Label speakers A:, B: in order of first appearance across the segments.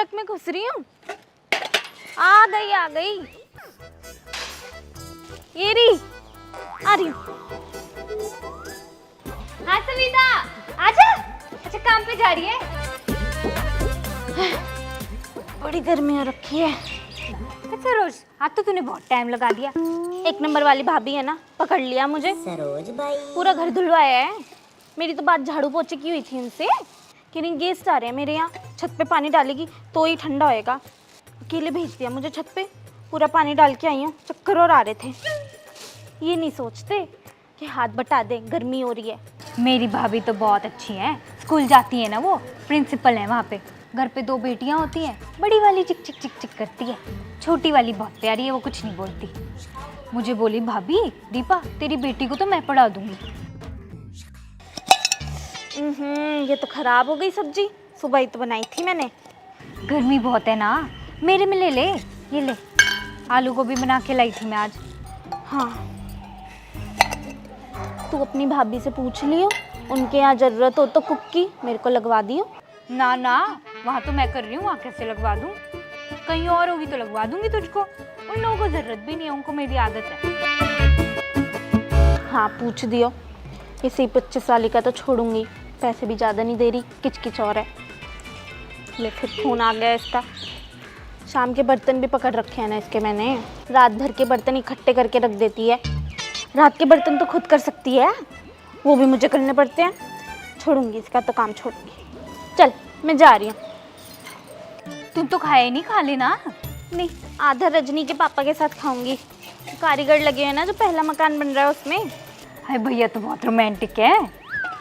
A: Park में घुस रही हूँ। आ गई ये रही, आ रही हूँ।
B: हाँ सविता आजा। अच्छा काम पे जा रही है?
A: बड़ी गर्मी हो रखी है।
B: सरोज आज तो तूने बहुत टाइम लगा दिया।
A: एक नंबर वाली भाभी है ना, पकड़ लिया मुझे।
C: सरोज भाई
A: पूरा घर धुलवाया है। मेरी तो बात झाड़ू पोछे की हुई थी उनसे कि नहीं गेस्ट आ रहे हैं मेरे यहाँ, छत पे पानी डालेगी तो ही ठंडा होएगा। अकेले भेज दिया मुझे छत पे, पूरा पानी डाल के आई हूँ। चक्कर और आ रहे थे। ये नहीं सोचते कि हाथ बटा दे, गर्मी हो रही है।
B: मेरी भाभी तो बहुत अच्छी है, स्कूल जाती है ना, वो प्रिंसिपल है वहाँ पे। घर पे 2 बेटियाँ होती हैं, बड़ी वाली चिक चिक चिक चिक करती है, छोटी वाली बहुत प्यारी है, वो कुछ नहीं बोलती। मुझे बोली भाभी दीपा तेरी बेटी को तो मैं पढ़ा दूंगी।
A: ये तो खराब हो गई सब्जी, सुबह ही तो बनाई थी मैंने।
B: गर्मी बहुत है ना, मेरे में ले ले, ये ले, आलू गोभी बना के लाई थी मैं आज।
A: हाँ तू अपनी भाभी से पूछ लियो, उनके यहाँ जरूरत हो तो कुक की मेरे को लगवा दियो।
B: ना ना वहाँ तो मैं कर रही हूँ, वहाँ कैसे लगवा दूँ? कहीं और होगी तो लगवा दूंगी तुझको। उन लोगों को जरूरत भी नहीं है, उनको मेरी आदत है।
A: हाँ पूछ दियो। इसी 25 वाली का तो छोड़ूंगी, पैसे भी ज़्यादा नहीं दे रही, किचकिच और है। ले फिर फ़ोन आ गया इसका। शाम के बर्तन भी पकड़ रखे हैं ना इसके मैंने। रात भर के बर्तन इकट्ठे करके रख देती है। रात के बर्तन तो खुद कर सकती है, वो भी मुझे करने पड़ते हैं। छोड़ूंगी इसका तो काम, छोड़ूंगी। चल मैं जा रही हूँ।
B: तुम तो खाए नहीं, खा लेना।
A: नहीं, आधा रजनी के पापा के साथ खाऊंगी। कारीगर लगे हैं ना जो पहला मकान बन रहा है उसमें।
B: हाय भैया तो बहुत रोमांटिक है।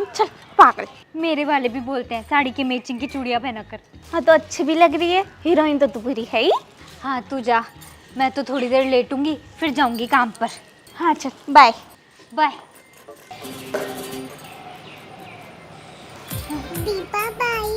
A: चल पागल।
B: मेरे वाले भी बोलते हैं साड़ी की मैचिंग की चूड़ियाँ पहना कर।
A: हाँ तो अच्छी भी लग रही है, हीरोइन तो तू पूरी है ही।
B: हाँ तू जा, मैं तो थोड़ी देर लेटूंगी फिर जाऊंगी काम पर।
A: हाँ चल बाय
B: बाय।
C: दीपा भाई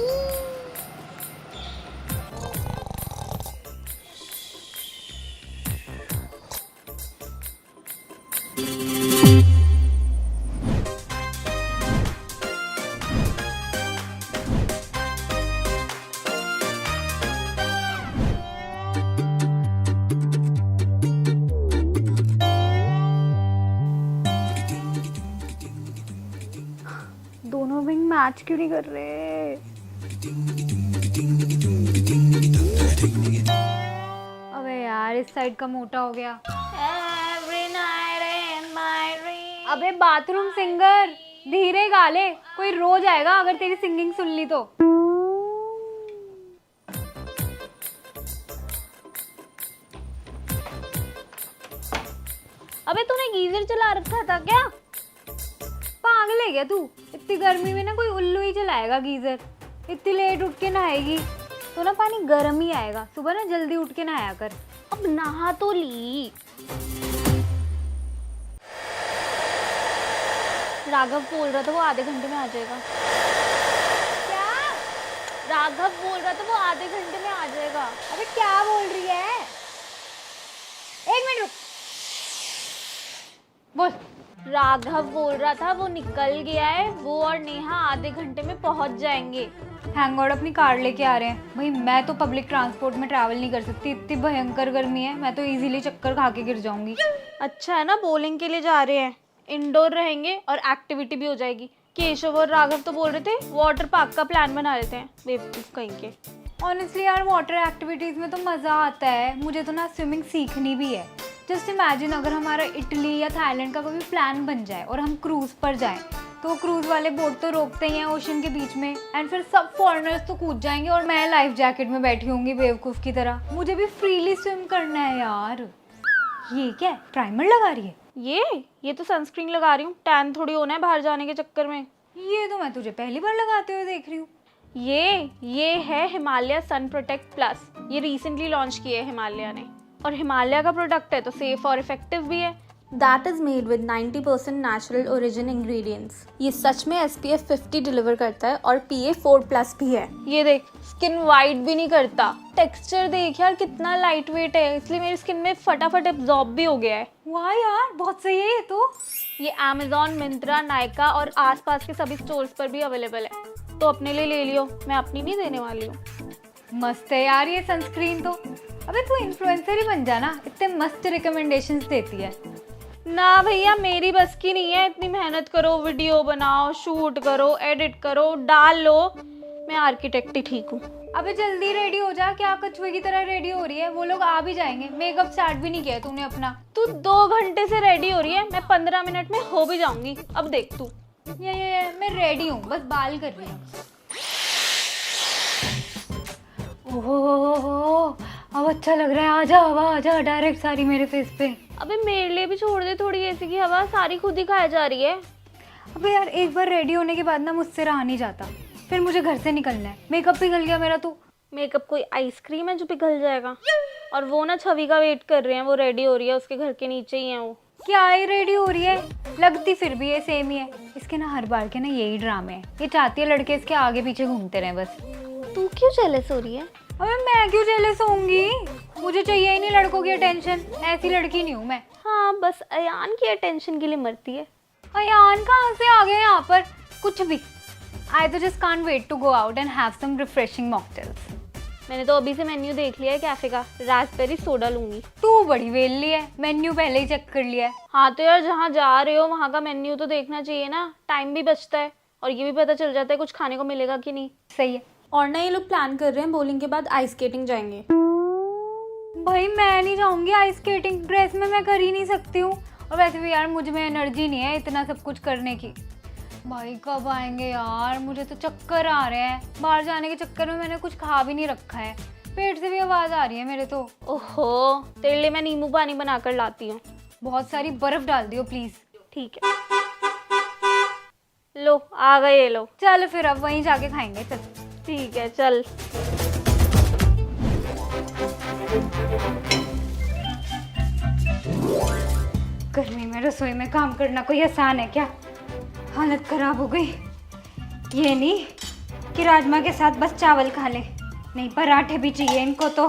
A: दोनों विंग मैच क्यों नहीं कर रहे?
B: अबे यार इस साइड का मोटा हो गया।
A: Every night in my dream।
B: अबे बाथरूम सिंगर धीरे गा ले, कोई रो जाएगा अगर तेरी सिंगिंग सुन ली तो।
A: अबे तूने गीजर चला रखा था क्या?
B: पागल है क्या तू? इतनी गर्मी में ना कोई उल्लू ही चलाएगा गीजर। इतनी लेट उठ के नहाएगी तो ना पानी गर्म ही आएगा। सुबह ना जल्दी उठ के नहाया कर।
A: अब नहा तो ली। राघव बोल रहा था वो आधे घंटे में आ जाएगा।
B: क्या?
A: राघव बोल रहा था वो आधे घंटे में आ जाएगा।
B: अबे क्या बोल रही है? एक मिनट रुक, बोल।
A: राघव बोल रहा था वो निकल गया है, वो और नेहा आधे घंटे में पहुंच जाएंगे।
B: थैंक गॉड अपनी कार लेके आ रहे हैं। भाई मैं तो पब्लिक ट्रांसपोर्ट में ट्रैवल नहीं कर सकती, इतनी भयंकर गर्मी है। मैं तो इजीली चक्कर खा के गिर जाऊंगी।
A: अच्छा है ना बॉलिंग के लिए जा रहे हैं, इंडोर रहेंगे और एक्टिविटी भी हो जाएगी। केशव और राघव तो बोल रहे थे वाटर पार्क का प्लान बना लेते हैं, बेवकूफ कहीं के।
B: ऑनेस्टली यार वाटर एक्टिविटीज़ में तो मज़ा आता है। मुझे तो ना स्विमिंग सीखनी भी है। जस्ट इमेजिन अगर हमारा इटली या थाईलैंड का कोई प्लान बन जाए और हम क्रूज़ पर जाएं, तो क्रूज़ वाले बोट तो रोकते ही हैं ओशन के बीच में, एंड फिर सब फॉरेनर्स तो कूद जाएंगे और मैं लाइफ जैकेट में बैठी होंगी बेवकूफ़ की तरह। मुझे भी फ्रीली स्विम करना है यार। ये क्या है, प्राइमर लगा रही है?
A: ये तो सनस्क्रीन लगा रही हूँ, टैन थोड़ी होना है बाहर जाने के चक्कर में।
B: ये तो मैं तुझे पहली बार लगाते हुए देख रही हूँ।
A: ये है हिमालय सन प्रोटेक्ट प्लस। ये रिसेंटली लॉन्च किया है हिमालय ने, और हिमालय का प्रोडक्ट है तो सेफ और इफेक्टिव भी है। That is made with 90% natural origin ingredients। ये सच में SPF 50 डिलीवर करता है और PA 4+ भी है। ये देख, स्किन वाइट भी नहीं करता। टेक्सचर देख यार कितना लाइट वेट है, इसलिए मेरी स्किन में फटाफट एब्जॉर्ब भी हो गया है।
B: वाह यार बहुत सही है ये तो।
A: ये Amazon, मिंत्रा, नायका और आसपास के सभी स्टोर्स पर भी अवेलेबल है, तो अपने लिए ले लियो। मैं अपनी नहीं देने वाली हूँ।
B: मस्त है यार ये सनस्क्रीन तो। अबे तू इन्फ्लुएंसर ही बन जाना, इतने मस्त रिकमेंडेशंस देती है।
A: ना भैया, मेरी बस की नहीं है इतनी मेहनत करो, वीडियो बनाओ, शूट करो, एडिट करो, डाल लो। मैं आर्किटेक्ट ही ठीक हूँ।
B: अबे जल्दी रेडी हो जा, क्या कछुए की तरह रेडी हो रही है, वो लोग आ भी जाएंगे। मेकअप स्टार्ट भी नहीं किया तूने अपना।
A: तू 2 घंटे से रेडी हो रही है, मैं 15 मिनट में हो भी जाऊंगी। अब देख तू।
B: ये मैं रेडी हूँ, बस बाल कर रही हूँ। ओहो अब अच्छा लग रहा है। आजा हवा आजा डायरेक्ट सारी मेरे फेस पे।
A: अबे मेरे लिए भी छोड़ दे थोड़ी एसी की हवा, सारी खुद ही खाई जा रही है।
B: अबे यार एक बार रेडी होने के बाद ना मुझसे रहा नहीं जाता, फिर मुझे घर से निकलना है। मेकअप पिघल गया मेरा तो।
A: मेकअप कोई आइसक्रीम है जो पिघल जाएगा? और वो ना छवि का वेट कर रहे हैं, वो रेडी हो रही है, उसके घर के नीचे ही है वो।
B: क्या ही रेडी हो रही है, लगती फिर भी ये सेम ही है। इसके ना हर बार के ना यही ड्रामे हैं। ये चाहती है लड़के इसके आगे पीछे घूमते रहे बस।
A: तू क्यों जेलस हो रही है?
B: अबे मैं क्यों जेलस होंगी, मुझे चाहिए ही नहीं लड़कों की अटेंशन। ऐसी लड़की नहीं हूँ मैं।
A: हाँ, बस अयान की अटेंशन के लिए मरती है।
B: अयान कहाँ से आ गए यहाँ पर? कुछ भी। I तो just can't wait to go out and have some refreshing mocktails.
A: मैंने तो अभी से मेन्यू देख लिया है कैफे का, रास्पबेरी सोडा लूंगी।
B: तू बड़ी वेली है, मेन्यू पहले ही चेक कर लिया है।
A: हाँ तो यार, जहाँ जा रहे हो वहाँ का मेन्यू तो देखना चाहिए ना, टाइम भी बचता है और ये भी पता चल जाता है कुछ खाने को मिलेगा कि नहीं।
B: सही है।
A: और ना ये लोग प्लान कर रहे हैं बॉलिंग के बाद आइस स्केटिंग जाएंगे।
B: भाई मैं नहीं जाऊंगी आइस स्केटिंग, ड्रेस में मैं कर ही नहीं सकती हूँ। और वैसे भी यार मुझ में एनर्जी नहीं है इतना सब कुछ करने की। भाई कब आएंगे यार, मुझे तो चक्कर आ रहे हैं। बाहर जाने के चक्कर में मैंने कुछ खा भी नहीं रखा है, पेट से भी आवाज़ आ रही है मेरे तो।
A: ओहो, तेरे लिए मैं नींबू पानी बनाकर लाती हूँ।
B: बहुत सारी बर्फ डाल दियो प्लीज़।
A: ठीक है, लो आ गए ये लोग।
B: चल फिर अब वहीं जाके खाएंगे। चल
A: ठीक है, चल।
B: गर्मी में रसोई में काम करना कोई आसान है क्या? हालत खराब हो गई। ये नहीं कि राजमा के साथ बस चावल खा ले, नहीं पराठे भी चाहिए इनको तो।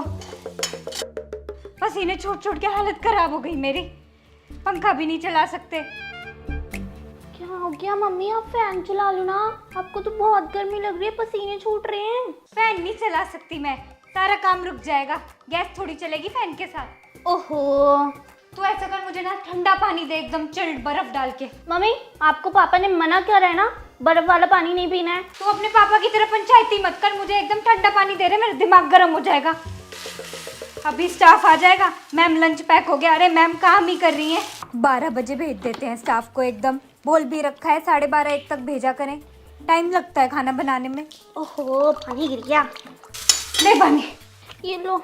B: पसीने छूट छूट के हालत खराब हो गई मेरी। पंखा भी नहीं चला सकते।
A: क्या हो गया मम्मी, आप फैन चला लो ना, आपको तो बहुत गर्मी लग रही है, पसीने छूट रहे हैं।
B: फैन नहीं चला सकती मैं, सारा काम रुक जाएगा। गैस थोड़ी चलेगी फैन के साथ।
A: ओहो,
B: तो ऐसा कर, मुझे ना ठंडा पानी दे, एकदम चिल्ड बर्फ डाल के।
A: मम्मी आपको पापा ने मना करा है ना, बर्फ वाला पानी नहीं पीना है।
B: तू अपने पापा की तरफ पंचायती मत कर, मुझे एकदम ठंडा पानी दे रहे, मेरा दिमाग गर्म हो जाएगा। अभी स्टाफ आ जाएगा। मैम लंच पैक हो गया। अरे मैम काम ही कर रही हैं। 12 बजे भेज देते हैं स्टाफ को, एकदम बोल भी रखा है 12:30-1 तक भेजा करें। टाइम लगता है खाना बनाने में।
A: ओहो, पानी गिर गया।
B: ले पानी,
A: ये लो।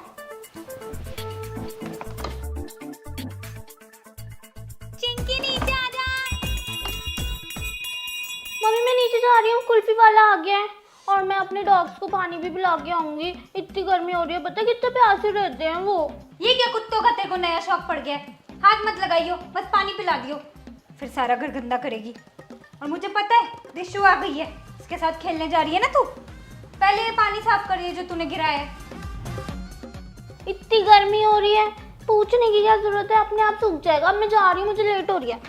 B: चिंकी नीचे आ जा।
A: मम्मी मैं नीचे जा रही हूँ, कुल्फी वाला आ गया है और मैं अपने डॉग्स को पानी भी पिला के आऊंगी। इतनी गर्मी हो रही है, पता है कितने प्यासे रहते हैं वो।
B: ये क्या कुत्तों का तेरे को नया शौक पड़ गया है? हाथ मत लगाइयो, बस पानी पिला दियो, फिर सारा घर गंदा करेगी। और मुझे पता है दिशु आ गई है, इसके साथ खेलने जा रही है ना तू। पहले ये पानी साफ करिए जो तूने गिराया है।
A: इतनी गर्मी हो रही है, पूछने की क्या जरूरत है, अपने आप सूख जाएगा। अब मैं जा रही हूँ, मुझे लेट हो रही है।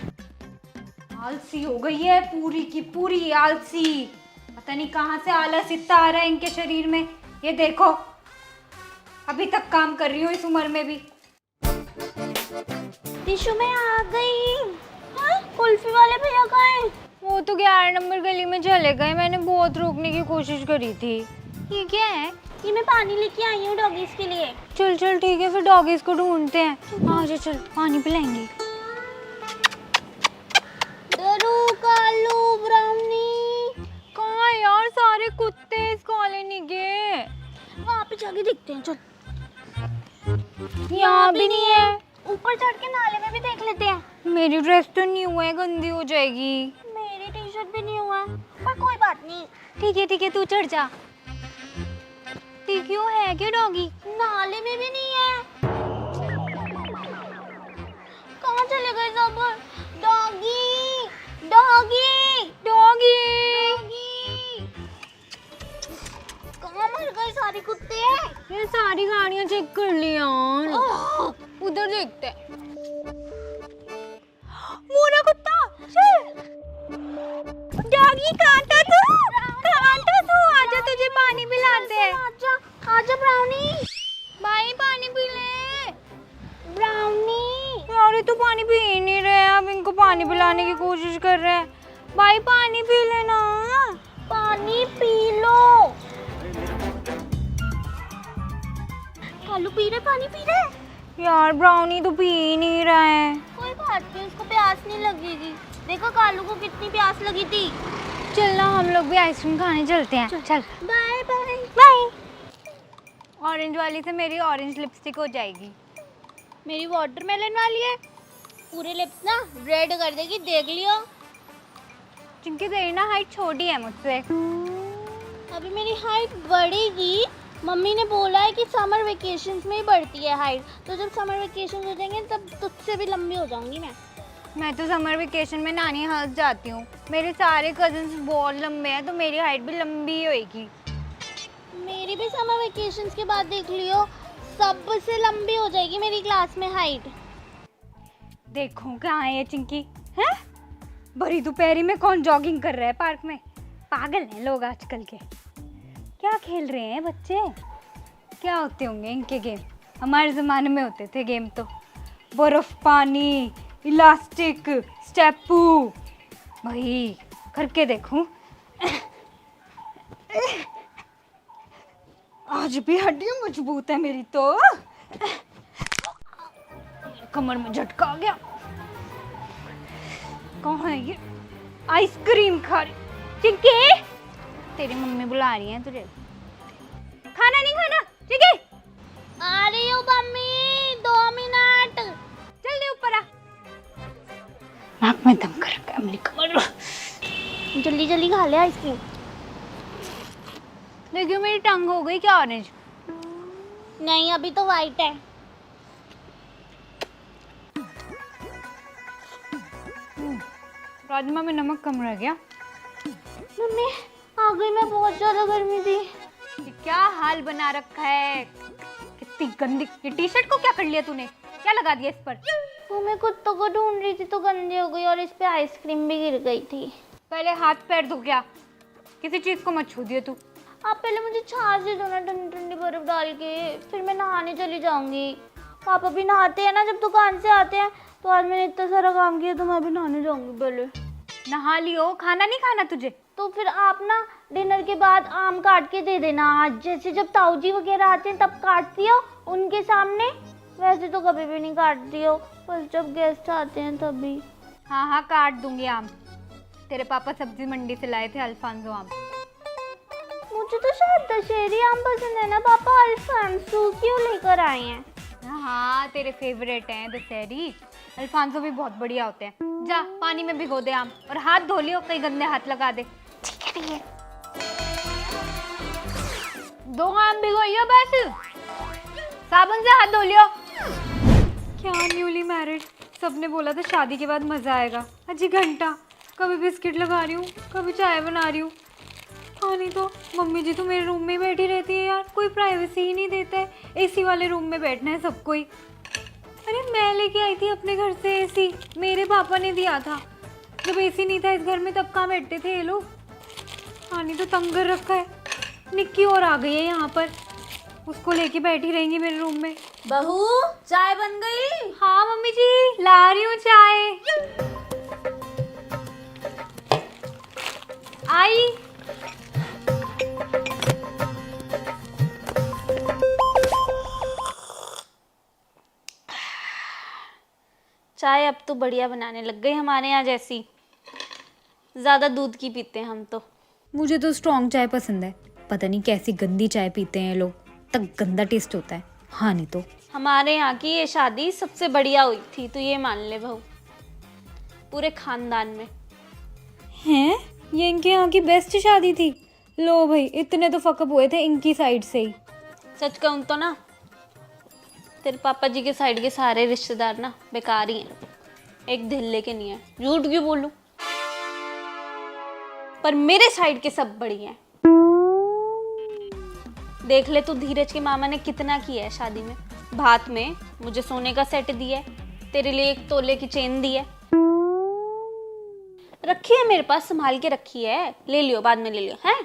B: आलसी हो गई है पूरी की पूरी, आलसी। पता नहीं कहाँ से आलस इतना आ रहा है इनके शरीर में। ये देखो अभी तक काम कर रही हूँ इस उम्र में भी।
A: दिशु मैं आ गई। हाँ? कुल्फी वाले भैया कहाँ हैं?
B: वो तो 11 नंबर गली में चले गए, मैंने बहुत रोकने की कोशिश करी थी। ये क्या है?
A: ये मैं पानी लेके आई हूँ डॉगीज के लिए।
B: चल चल ठीक है, फिर डॉगीज को ढूंढते हैं। आजा चल पानी पिलाएंगे।
A: दरू कालू ब्राउनी।
B: कहाँ है यार सारे कुत्ते इस कॉलोनी के?
A: वहाँ पे जाके देखते हैं, चल।
B: यहाँ भी नहीं है।
A: ऊपर चढ़ के नाले में भी देख लेते हैं।
B: मेरी ड्रेस तो न्यू है, गंदी हो जाएगी।
A: मेरी टी शर्ट भी नहीं हुआ, पर कोई बात नहीं।
B: ठीक है तू चढ़ जा। क्यों है क्या डॉगी?
A: नाले में भी नहीं है। कहाँ चले गए सब? डॉगी डॉगी डॉगी कहाँ मर गए सारे कुत्ते?
B: ये सारी गाड़ियाँ चेक कर ली यार। उधर देखते हैं। मोरा कुत्ता चल। डॉगी कहाँ था तू? आजा तुझे पानी पिलाते हैं।
A: आजा आजा
B: पानी पी ले।
C: ब्राउनी।
B: यार ये तो पानी पी ही नहीं रहे हैं, अब इनको पानी पिलाने की कोशिश कर रहे हैं। भाई पानी पी लेना।
C: पानी पी लो। कालू पी रहे, पानी पी रहे।
B: यार ब्राउनी तो पी ही नहीं रहा है।
C: कोई बात नहीं, उसको प्यास नहीं लगेगी। देखो कालू को कितनी प्यास लगी थी।
B: चल ना हम लोग भी आइसक्रीम खाने चलते हैं। चल
C: बाय बाय बाय।
B: ऑरेंज वाली से मेरी ऑरेंज लिपस्टिक हो जाएगी।
C: मेरी वाटरमेलन वाली है, पूरे लिप्स ना रेड कर देगी, देख लियो।
B: जिनकी तेरी ना हाइट छोटी है मुझसे।
C: अभी मेरी हाइट बढ़ेगी। मम्मी ने बोला है कि समर वेकेशंस में ही बढ़ती है हाइट, तो जब समर वेकेशन हो जाएंगे तब तुझसे भी लंबी हो जाऊंगी मैं
B: तो समर वेकेशन में नानी हाउस जाती हूँ। मेरे सारे कजिन्स बहुत लंबे हैं, तो मेरी हाइट भी लंबी ही होएगी।
C: मेरी भी समर वेकेशंस के बाद देख लियो, सबसे लंबी हो जाएगी मेरी क्लास में हाइट।
B: देखो कहाँ है ये चिंकी है। बड़ी दोपहरी में कौन जॉगिंग कर रहा है पार्क में। पागल हैं लोग आजकल के। क्या खेल रहे हैं बच्चे। क्या होते होंगे इनके गेम। हमारे ज़माने में होते थे गेम तो बर्फ पानी, इलास्टिक, स्टेपू। भाई करके देखूं। आज भी हड्डियां मजबूत है मेरी तो। कमर में झटका आ गया। कौन है ये। आइसक्रीम खा रही चिंकी। तेरी मम्मी बुला रही है तुझे। खाना नहीं खाना चिंकी।
C: आ रही हूँ मम्मी, 2 मिनट।
B: जल्दी ऊपर आ। नाक में दम कर रखा है मेरी कमर।
C: जल्दी जल्दी खा ले आइसक्रीम।
B: देखियो मेरी टंग हो गई क्या ऑरेंज।
C: नहीं अभी तो वाइट है।
B: राजमा में नमक कम रह गया।
C: मम्मी आ गई मैं, बहुत ज्यादा गर्मी थी।
B: ये क्या हाल बना रखा है। कितनी गंदी। ये टी शर्ट को क्या कर लिया तूने। क्या लगा दिया इस पर।
C: वो मैं कुत्तों को ढूंढ रही थी तो गंदी हो गई और इस पे आइसक्रीम भी गिर गई थी।
B: पहले हाथ पैर धो गया। किसी चीज को मत छू दिए तू।
C: आप पहले मुझे छाछ दे दो ना, ठंडी ठंडी बर्फ डाल के, फिर मैं नहाने चली जाऊंगी। पापा भी नहाते हैं ना जब दुकान से आते हैं, तो आज मैंने इतना सारा काम किया तो मैं भी नहाने जाऊंगी पहले।
B: नहा लियो। खाना नहीं खाना तुझे।
C: तो फिर आप ना डिनर के बाद आम काट के दे देना। आज जैसे जब ताऊजी वगैरह आते हैं तब काटती हो उनके सामने, वैसे तो कभी भी नहीं काटती हो, बस जब गेस्ट आते हैं तभी।
B: हाँ हाँ काट दूंगी आम। तेरे पापा सब्जी मंडी से लाए थे अल्फांसो आम।
C: मुझे तो शायद दशहरी आम पसंद है ना पापा, अल्फांसो क्यों लेकर आए हैं।
B: हाँ तेरे फेवरेट हैं दशहरी। अल्फांसो भी बहुत बढ़िया होते हैं। जा पानी में भिगो दे आम और हाथ धो लियो, कहीं गंदे हाथ लगा दे।
C: ठीक है।
B: 2 आम भिगोइयो बस। साबुन से हाथ धो लियो। क्या न्यूली मैरिड। सबने बोला था शादी के बाद मजा आएगा। अजी घंटा कभी बिस्किट लगा रही हूँ, कभी चाय बना रही हूँ। हाँ नहीं तो मम्मी जी तो मेरे रूम में ही बैठी रहती है यार। कोई प्राइवेसी ही नहीं देता है। एसी वाले रूम में बैठना है सबको ही। अरे मैं लेके आई थी अपने घर से एसी, मेरे पापा ने दिया था। जब एसी नहीं था इस घर में तब कहाँ बैठते थे ये लोग। हाँ नहीं तो तंग कर रखा है। निक्की और आ गई है यहाँ पर, उसको लेके बैठी रहेंगी मेरे रूम में।
A: बहू चाय बन गई।
B: हाँ मम्मी जी ला रही हूँ चाय। आई।
A: चाय अब तो बढ़िया बनाने लग गई हमारे यहाँ जैसी। ज़्यादा दूध की पीते हैं हम तो।
B: मुझे तो स्ट्रॉन्ग चाय पसंद है। पता नहीं कैसी गंदी चाय पीते हैं लोग, तक गंदा टेस्ट होता है। हाँ नहीं तो
A: हमारे यहाँ की ये शादी सबसे बढ़िया हुई थी, तो ये मान ले बहू, पूरे खानदान में।
B: हैं ये इनके यहाँ की बेस्ट शादी थी। लो भाई इतने तो फकअप हुए थे इनकी साइड से ही।
A: सच कहूँ तो ना, तेरे पापा जी के साइड के सारे रिश्तेदार ना बेकार ही हैं, एक धिल्ले के नहीं है। झूठ क्यों बोलूं, पर मेरे साइड के सब बढ़िया हैं। देख ले तू, धीरज के मामा ने कितना किया है शादी में। भात में मुझे सोने का सेट दिया है, तेरे लिए 1 तोले की चेन दी है, रखी है मेरे पास, संभाल के रखी है। ले लियो, बाद में ले लियो। हैं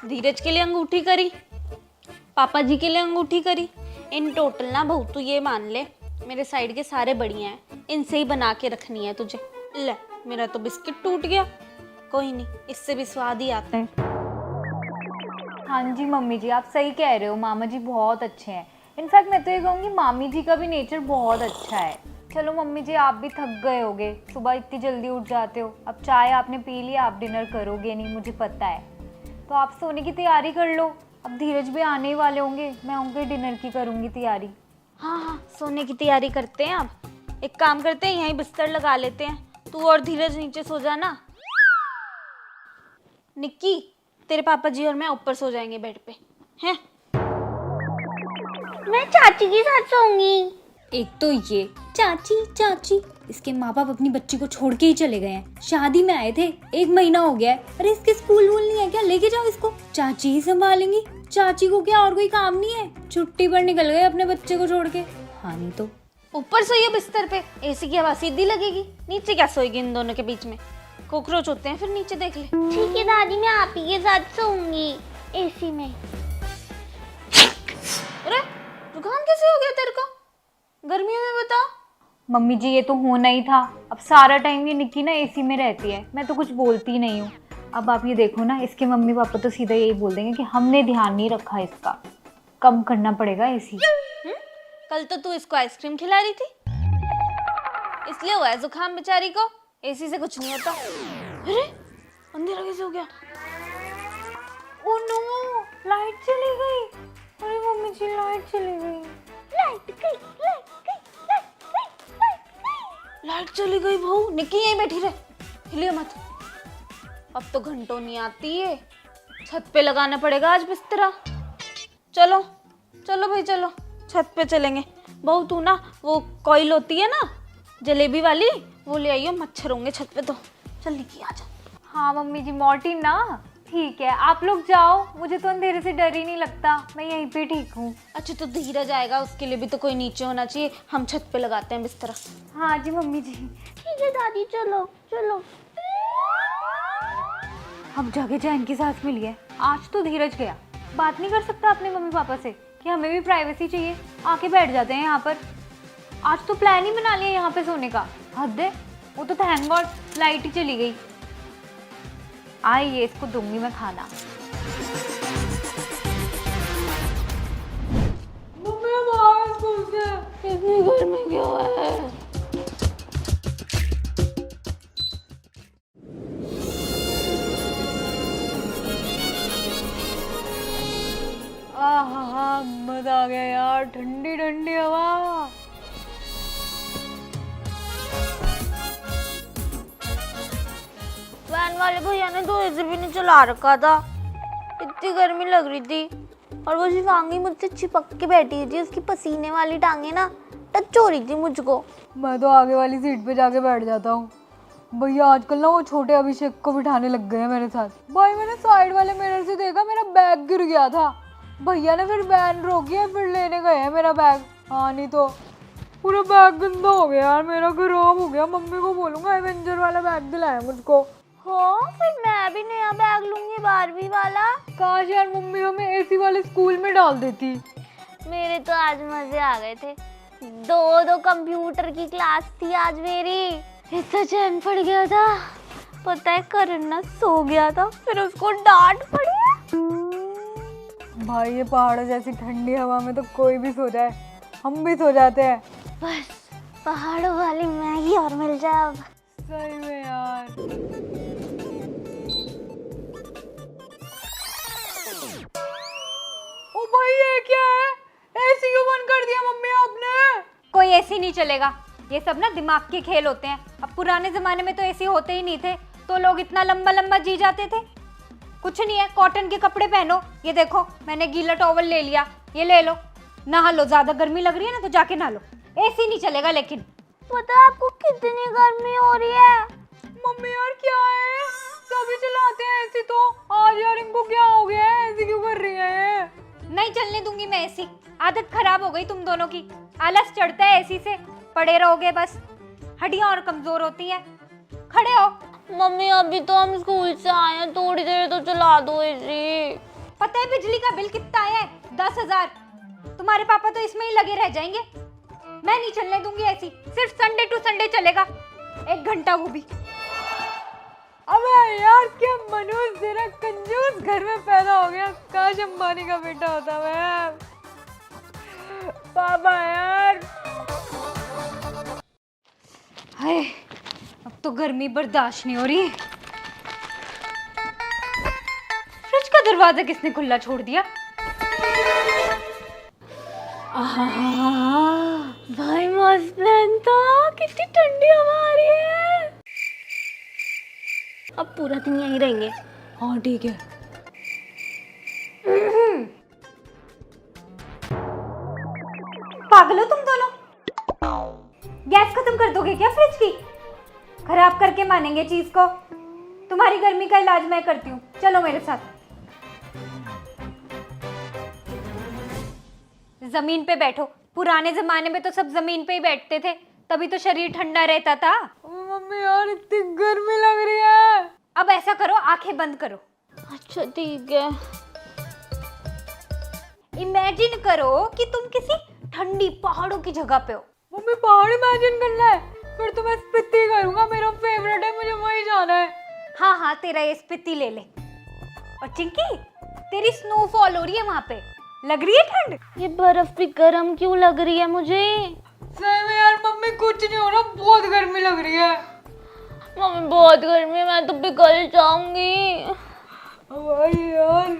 A: धीरज के लिए अंगूठी करी, पापा जी के लिए अंगूठी करी। इन टोटल ना बहू तू ये मान ले मेरे साइड के सारे बढ़िया हैं, इनसे ही बना के रखनी है तुझे। ले मेरा तो बिस्किट टूट गया, कोई नहीं इससे भी स्वाद ही आता है।
B: हाँ जी मम्मी जी, आप सही कह रहे हो, मामा जी बहुत अच्छे हैं। इनफैक्ट मैं तो ये कहूँगी मामी जी का भी नेचर बहुत अच्छा है। चलो मम्मी जी, आप भी थक गए होगे, सुबह इतनी जल्दी उठ जाते हो। अब चाय आपने पी लिया, आप डिनर करोगे नहीं मुझे पता है, तो आप सोने की तैयारी कर लो। अब धीरज भी आने ही वाले होंगे, मैं उनके डिनर की करूँगी तैयारी।
A: हाँ हाँ सोने की तैयारी करते हैं। अब एक काम करते हैं, यहीं बिस्तर लगा लेते हैं, तू और धीरज नीचे सो जाना। निक्की तेरे पापा जी और मैं ऊपर सो जाएंगे बेड पे, हैं?
C: मैं चाची के साथ सोऊंगी।
D: एक तो ये चाची चाची, इसके माँ बाप अपनी बच्ची को छोड़ के ही चले गए हैं। शादी में आए थे, 1 महीना हो गया है। अरे इसके स्कूल वूल नहीं है क्या? लेके जाओ इसको, चाची ही संभालेंगी। चाची को क्या और कोई काम नहीं है? छुट्टी पर निकल गए अपने बच्चे को छोड़ के। हाँ नहीं तो
A: ऊपर सोइए बिस्तर पे, एसी की हवा सीधी लगेगी। नीचे क्या सोएगी इन दोनों के बीच में? कॉकरोच होते हैं फिर नीचे, देख ले।
C: ठीक है दादी, मैं आप ही के साथ सोऊंगी एसी में।
A: अरे जुकाम कैसे हो गया तेरे को गर्मियों में, बता।
B: मम्मी जी ये तो होना ही था। अब सारा टाइम ये निक्की ना एसी में रहती है, मैं तो कुछ बोलती नहीं हूँ। अब आप ये देखो ना, इसके मम्मी पापा तो सीधा यही बोल देंगे कि हमने ध्यान नहीं रखा इसका, कम करना पड़ेगा एसी।
A: कल तो तू इसको आइसक्रीम खिला रही थी, इसलिए हुआ है जुकाम बेचारी को। एसी से कुछ नहीं होता। अरे अंधेरा कैसे हो गया?
B: ओ नो, लाइट चली गई। अरे मम्मी जी लाइट चली गई।
C: लाइट गई, लाइट गई, लाइट गई, लाइट गई।
A: लाइट चली गई बहू। निक्की यहीं बैठी रहे, हिलिए मत। अब तो घंटों नहीं आती है, छत पे लगाना पड़ेगा आज बिस्तरा। चलो चलो भाई चलो, छत पे चलेंगे। बहू तू ना वो कॉइल होती है ना जलेबी वाली, वो ले आइयो, मच्छर होंगे छत पे तो। चल निक्की आजा।
B: हाँ मम्मी जी, मोटी ना, ठीक है आप लोग जाओ, मुझे तो अंधेरे से डर ही नहीं लगता, मैं यहीं पे ठीक हूँ।
A: अच्छा तो धीरज आएगा, उसके लिए भी तो कोई नीचे होना चाहिए। हम छत पे लगाते हैं बिस्तरा।
B: हाँ जी मम्मी जी।
C: ठीक है दादी, चलो चलो।
B: अब जगह चैन की सांस मिली है। आज तो धीरज गया, बात नहीं कर सकता अपने मम्मी पापा से कि हमें भी प्राइवेसी चाहिए, आके बैठ जाते हैं यहाँ पर। आज तो प्लान ही बना लिया यहाँ पे सोने का, हद है। वो तो थैंक गॉड लाइट ही चली गई। आइए इसको दूंगी मैं खाना।
A: इतनी गर्मी क्यों है?
B: आहा मजा आ गया यार, ठंडी ठंडी हवा।
C: वैन वाले भैया ने तो एसी भी नहीं चला रखा था, इतनी गर्मी लग रही थी। और वो शिवांगी मुझसे चिपक के बैठी थी, उसकी पसीने वाली टांगे ना टच हो रही थी मुझको।
B: मैं तो आगे वाली सीट पे जाके बैठ जाता हूँ। भैया आजकल ना वो छोटे अभिषेक को बिठाने लग गए हैं मेरे साथ। भाई मैंने साइड वाले मिरर से देखा, मेरा बैग गिर गया था। भैया ने फिर वैन रोकी है, फिर लेने गए हैं मेरा बैग। हाँ नहीं तो पूरा बैग गंदा हो गया यार, मेरा खराब हो गया। मम्मी को बोलूँगा एवेंजर वाला बैग दिलाया मुझको।
C: हाँ फिर मैं भी नया बैग लूंगी, बारबी वाला।
B: काश यार मम्मी हमें एसी वाले स्कूल में डाल देती।
C: मेरे तो आज मजे आ गए थे। दो कंप्यूटर की क्लास थी आज मेरी, इतना चैन पड़ गया था। पता है करण ना सो गया था, फिर उसको डांट पड़ी।
B: भाई ये पहाड़ों जैसी ठंडी हवा में तो कोई भी सो जाए, हम भी सो जाते हैं।
C: बस पहाड़ों वाली मैगी और मिल जाए अब।
B: सही में यार। ओ भाई ये क्या है? एसी क्यों बंद कर दिया मम्मी आपने? कोई एसी नहीं चलेगा, ये सब ना दिमाग के खेल होते हैं। अब पुराने जमाने में तो एसी होते ही नहीं थे, तो लोग इतना लंबा लंबा जी जाते थे। कुछ नहीं है, कॉटन के कपड़े पहनो। ये देखो मैंने गीला टॉवल ले लिया, ये ले लो, नहा लो। ज्यादा गर्मी लग रही है ना तो जाके नहा लो, एसी नहीं चलेगा। लेकिन
C: पता है आपको कितनी गर्मी हो रही है?
B: मम्मी यार क्या है, सभी चलाते हैं एसी, तो आज यार इनको क्या हो गया है, ऐसी क्यों कर रही है ये? नहीं चलने दूंगी मैं एसी, आदत खराब हो गई तुम दोनों की। आलस चढ़ता है एसी से, पड़े रहोगे बस, हड्डियां और कमजोर होती हैं। खड़े हो।
C: मम्मी अभी तो हम स्कूल से आए हैं, थोड़ी देर तो चला दो एसी।
B: पता है बिजली का बिल कितना आया है? 10,000। तुम्हारे पापा तो इसमें ही लगे रह जाएंगे। मैं नहीं चलने दूंगी ऐसी, सिर्फ संडे टू संडे चलेगा, 1 घंटा वो भी।
E: अबे यार क्या मनोज तेरा कंजूस घर में पैदा हो गया, काश अंबानी का बेटा होता मैं। पापा यार
B: हाय, अब तो गर्मी बर्दाश्त नहीं हो रही। फ्रिज का दरवाजा किसने खुला छोड़ दिया?
C: भाई मस्त प्लान था, कितनी ठंडी हवा आ रही है। अब पूरा दिन यहीं रहेंगे।
E: हाँ ठीक है।
B: पागल हो तुम दोनों? गैस खत्म कर दोगे क्या फ्रिज की? खराब करके मानेंगे चीज को। तुम्हारी गर्मी का इलाज मैं करती हूँ, चलो मेरे साथ। जमीन पे बैठो। पुराने जमाने में तो सब जमीन पे ही बैठते थे, तभी तो शरीर ठंडा रहता था।
E: मम्मी यार इतनी गर्मी लग रही है।
B: अब ऐसा करो, आंखें बंद करो।
C: अच्छा ठीक है।
B: इमेजिन करो कि तुम किसी ठंडी पहाड़ों की जगह पे हो।
E: मम्मी पहाड़ इमेजिन करना है, फिर तो मैं स्पीति करूंगा, मेरा फेवरेट है, मुझे वहीं जाना है।
B: हाँ हाँ, तेरा ये स्पीति ले ले। और चिंकी, तेरी स्नोफॉल हो रही है वहां पे, लग रही है ठंड?
C: ये बर्फ भी गर्म क्यों लग रही है मुझे?
E: सही में यार मम्मी कुछ नहीं हो रहा, बहुत गर्मी लग रही है।
C: मम्मी बहुत गर्मी है, मैं तो पिघल जाऊंगी।
E: भाई यार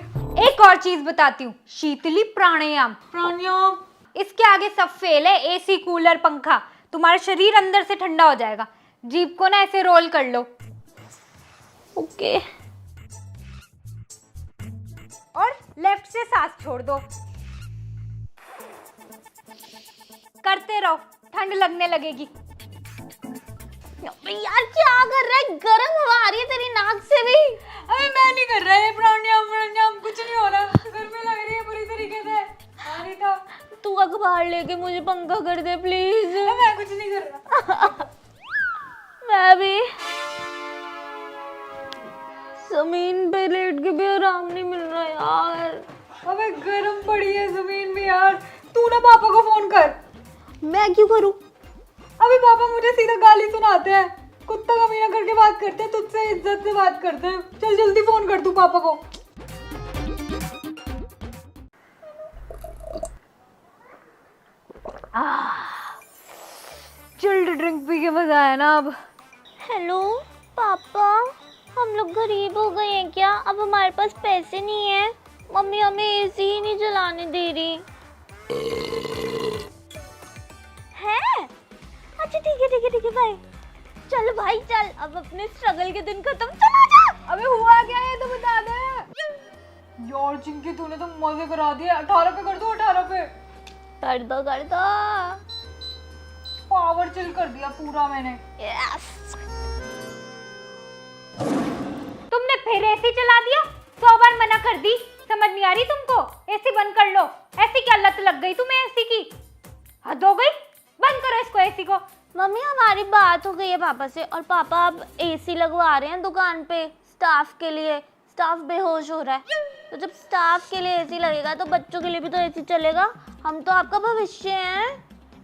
B: एक और चीज बताती हूँ, शीतली प्राणायाम।
E: प्राणायाम?
B: इसके आगे सब फेल है। एसी, कूलर, पंखा, तुम्हारा शरीर अंदर से ठंडा हो जाएगा। जीभ को ना ऐसे रोल कर लो।
C: ओके।
B: और लेफ्ट से सांस छोड़ दो। करते रहो, ठंड लगने लगेगी।
C: यार क्या कर रहा है, गर्म हवा आ रही है तेरी नाक से भी।
E: अरे मैं नहीं कर रहा है प्राणायाम प्राणायाम, कुछ नहीं हो रहा, गर्मी लग रही है पूरी तरीके से। नहीं था।
C: तू अखबार लेके मुझे पंखा कर दे प्लीज।
E: मैं कुछ नहीं कर रहा।
C: मैं भी जमीन पे लेट के भी आराम नहीं मिल रहा यार।
E: अबे गर्म पड़ी है जमीन में यार, तू ना पापा को फोन कर।
C: मैं क्यों करूं?
E: अभी पापा मुझे सीधा गाली सुनाते हैं, कुत्ता कमीना करके बात करते हैं, तुझसे इज्जत से बात करते हैं। चल जल्दी फोन कर तू पापा को।
B: चिल्ड ड्रिंक पी के मजा आया ना अब।
C: हेलो पापा, हम लोग गरीब हो गए हैं क्या? अब हमारे पास पैसे नहीं है। मम्मी हमें एसी ही नहीं चलाने दे रही है। अच्छा ठीक है भाई, चल भाई चल, अब अपने स्ट्रगल के दिन खत्म, चला जा।
E: अबे हुआ क्या है तो बता दे यार। चिंकी तूने तो मजे करा दिए। 18 पे कर दो, 18 पे
C: कर दो
E: पावर चिल कर दिया पूरा मैंने।
C: यस।
B: तुमने फिर एसी चला दिया, 100 बार मना कर दी, समझ नहीं आ रही तुमको? एसी बंद कर लो। ऐसी क्या लत लग गई तुम्हें एसी की? हद हो गई, बंद करो इसको एसी को।
C: मम्मी हमारी बात हो गई है पापा से, और पापा अब एसी लगवा रहे हैं दुकान पे स्टाफ के लिए। स्टाफ बेहोश हो रहा है, तो जब स्टाफ के लिए एसी लगेगा तो बच्चों के लिए भी तो एसी चलेगा। हम तो आपका भविष्य हैं।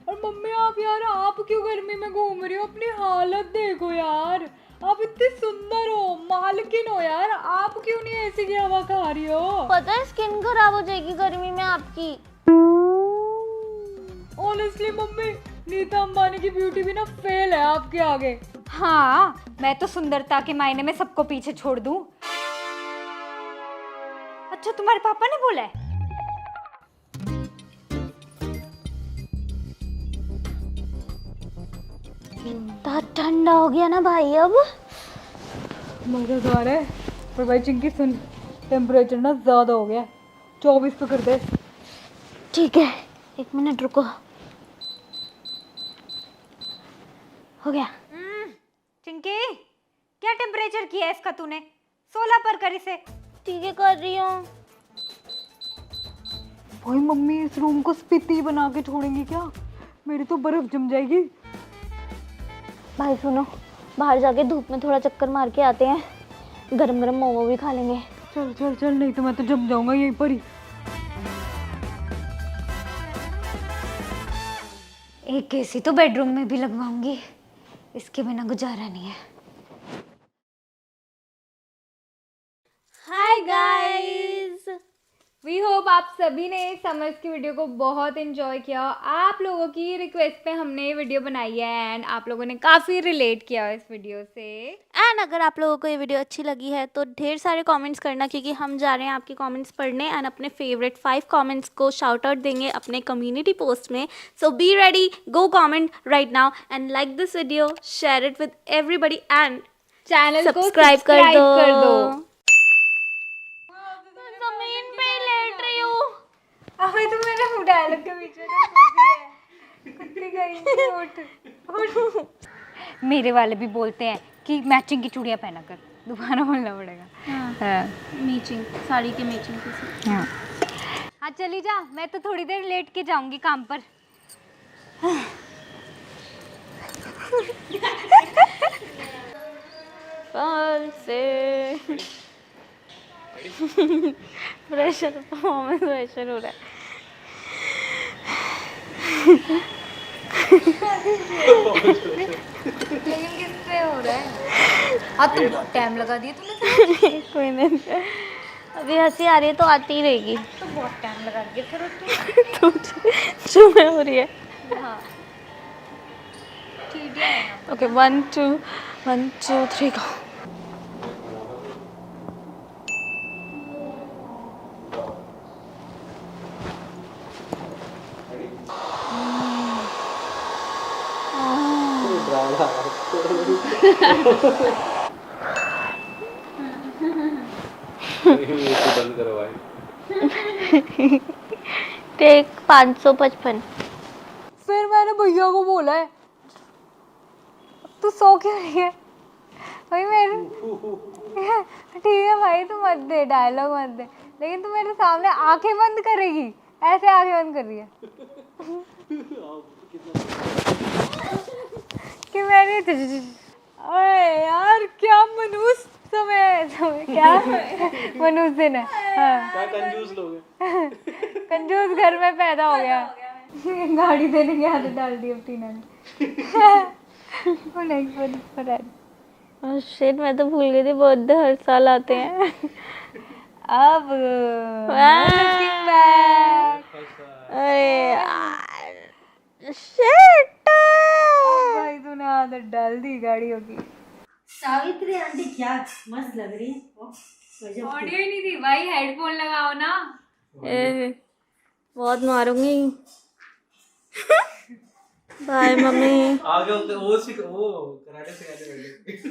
E: और मम्मी आप यार, आप क्यों गर्मी में घूम रही हो? अपनी हालत देखो यार, आप इतनी सुंदर हो, मालकिन हो यार, आप क्यों नहीं एसी की हवा खा रही हो?
C: पता है स्किन खराब हो जाएगी गर्मी में आपकी।
E: ऑनेस्टली मम्मी, नीता अंबानी की ब्यूटी भी ना फेल है आपके आगे।
B: हाँ, मैं तो सुंदरता के मायने में सबको पीछे छोड़ दूं। अच्छा तुम्हारे पापा ने बोला है?
C: इतना ठंडा हो गया ना भाई अब।
E: मजा तो आ रहा है, पर भाई चिंकी सुन, टेम्परेचर ना ज्यादा हो गया, 24 पे कर दे।
C: ठीक है, 1 मिनट रुको। हो गया।
B: चिंकी, क्या टेम्परेचर किया है इसका तूने? 16 पर कर इसे।
C: ठीक है कर रही हूँ।
E: भाई मम्मी इस रूम को स्पीति बना के छोड़ेंगी क्या? मेरी तो बर्फ जम जाएगी।
C: भाई सुनो, बाहर जाके धूप में थोड़ा चक्कर मार के आते हैं, गरम गरम मोमो भी खा लेंगे।
E: चल चल चल, नहीं तो मैं तो जम जाऊंगा यहीं पर ही।
B: एक एसी तो बेडरूम में भी लगवाऊंगी, इसके बिना गुजारा नहीं है।
A: हाय गाइस,
B: वी होप आप सभी ने समर्स की वीडियो को बहुत एंजॉय किया। आप लोगों की रिक्वेस्ट पे हमने ये वीडियो बनाई है एंड आप लोगों ने काफ़ी रिलेट किया इस वीडियो से।
A: एंड अगर आप लोगों को ये वीडियो अच्छी लगी है तो ढेर सारे कमेंट्स करना, क्योंकि हम जा रहे हैं आपके कमेंट्स पढ़ने एंड अपने फेवरेट 5 कमेंट्स को शाउट आउट देंगे अपने कम्युनिटी पोस्ट में। So be ready, go comment right now and like this video, share it with everybody and
B: channel को
A: सब्सक्राइब कर
B: कर दो।
A: जमीन पे लेट रही हूँ।
B: अबे तो मेरे डायलॉग के बीच में तो कुत्ती है, कुत्ती गई उठ। मेरे वाले भी बोलते हैं कि मैचिंग की चूड़ियाँ पहना कर, दोबारा बोलना पड़ेगा। हाँ।
A: मैचिंग, साड़ी के मैचिंग के साथ।
B: हाँ चली जा, मैं तो थोड़ी देर लेट के जाऊंगी काम पर।
A: से प्रेशर, परफॉर्मेंस प्रेशर हो रहा है।
B: लेकिन किससे हो रहा है? हाँ तो बहुत टाइम लगा दिया तूने।
A: कोई नहीं, अभी हंसी आ रही है तो आती ही रहेगी।
B: तो बहुत टाइम लगा दिया फिर
A: तो चुमे हो रही है।
B: हाँ ठीक है।
A: Okay 1 2 3 go।
F: बंद करो भाई।
C: टेक 555।
B: फिर मैंने भैया को बोला है, तू सो क्यों रही है भाई? मेरे ठीक है भाई, तू मत दे डायलॉग मत दे, लेकिन तू मेरे सामने आंखें बंद करेगी, ऐसे आंखें बंद कर रही है कि मैंने अरे यार क्या मनुष्य समय क्या मनुष्य दिन है। हाँ
F: क्या कंजूस लोग हैं।
B: कंजूस घर में पैदा हो गया। गाड़ी देने की आदत डाल दी अब टीना ने। वो नहीं पर
C: शिट, मैं तो भूल गई थी बर्थडे हर साल आते हैं।
B: अब looking back,
C: अरे यार शिट।
B: भाई तूने आदत डाल दी गाड़ियों की।
G: सावित्री आंटी क्या मस्त लग रही है।
B: ऑडियो ही नहीं थी भाई, हेडफोन लगाओ ना।
C: बहुत मारूंगी। Bye mummy.
F: आगे वो कराटे सिखाते बैठे।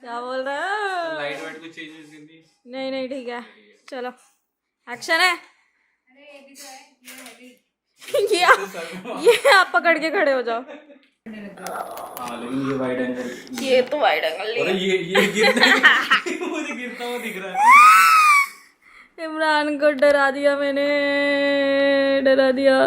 C: क्या बोल रहा है?
F: लाइट वाइट कुछ चेंजेस नहीं थी।
C: नहीं ठीक है, चलो एक्शन है। ये आप पकड़ के खड़े हो जाओ।
F: हाँ लेकिन ये वाइड एंगल,
C: ये तो वाइड एंगल
F: अरे ये गिरता मुझे गिरता हुआ दिख रहा है।
C: इमरान को डरा दिया मैंने, डरा दिया।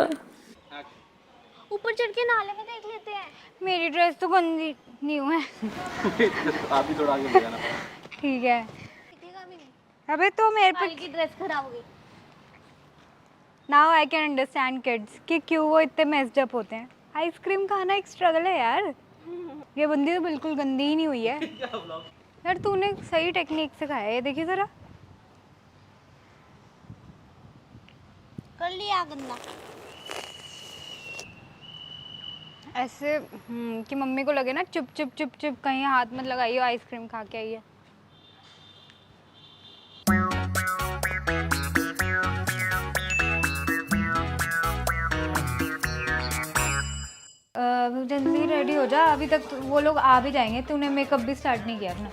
C: ऊपर चढ़ के नाले में देख लेते हैं।
B: मेरी ड्रेस तो गंदी न्यू है।
F: आप ही थोड़ा आगे बढ़ जाना।
B: ठीक है। अबे तो मेरे पे
C: की ड्रेस खराब हो गई।
B: Now I can understand kids कि क्यों वो इतने मेस्ड अप होते हैं। आइसक्रीम खाना एक स्ट्रगल है यार। ये बंदी तो बिल्कुल गंदी ही नहीं हुई है यार, तूने सही टेक्निक से खाया है। ये देखिए जरा,
C: कर लिया गंदा।
B: ऐसे कि मम्मी को लगे ना चुप चुप चुप चुप, कहीं हाथ मत लगाइए, आइसक्रीम खा के आइए। जल्दी रेडी हो जा, अभी तक वो लोग आ भी जाएंगे। तूने मेकअप भी स्टार्ट नहीं किया अपना।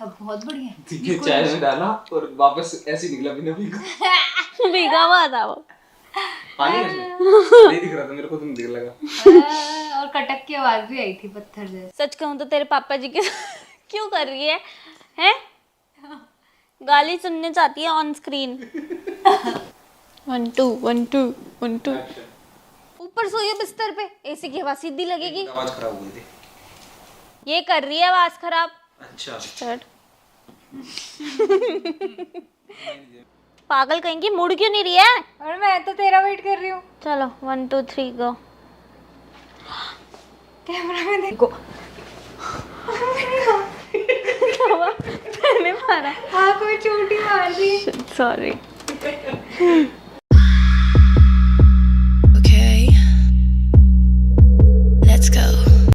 B: अब बहुत बढ़िया।
F: चाय में डाला और वापस ऐसे ही निकला बिना भीगा।
C: भीगा हुआ था वो।
F: पानी नहीं दिख रहा था मेरे को, तुम दिख लगा।
B: और कटक की आवाज भी आई थी पत्थर जैसे।
C: सच कहूँ तो तेरे पापा जी के क्यों कर रही है हैं? गाली सुनने चाहती है ऑन स्क्रीन। 1 2 1 2 1 2। ऊपर सोइए बिस्तर पे, एसी की हवा सीधी लगेगी।
F: आवाज खराब हो गई थी।
C: ये कर रही है आवाज खराब।
F: अच्छा
A: स्टार्ट। पागल कहीं की, मुड़ क्यों नहीं रही है?
B: और मैं तो तेरा वेट कर रही हूँ।
C: चलो 1 2 3 गो।
B: कैमरा में देखो।
A: मैंने मारा।
B: हाँ कोई चोटी मार दी।
A: सॉरी।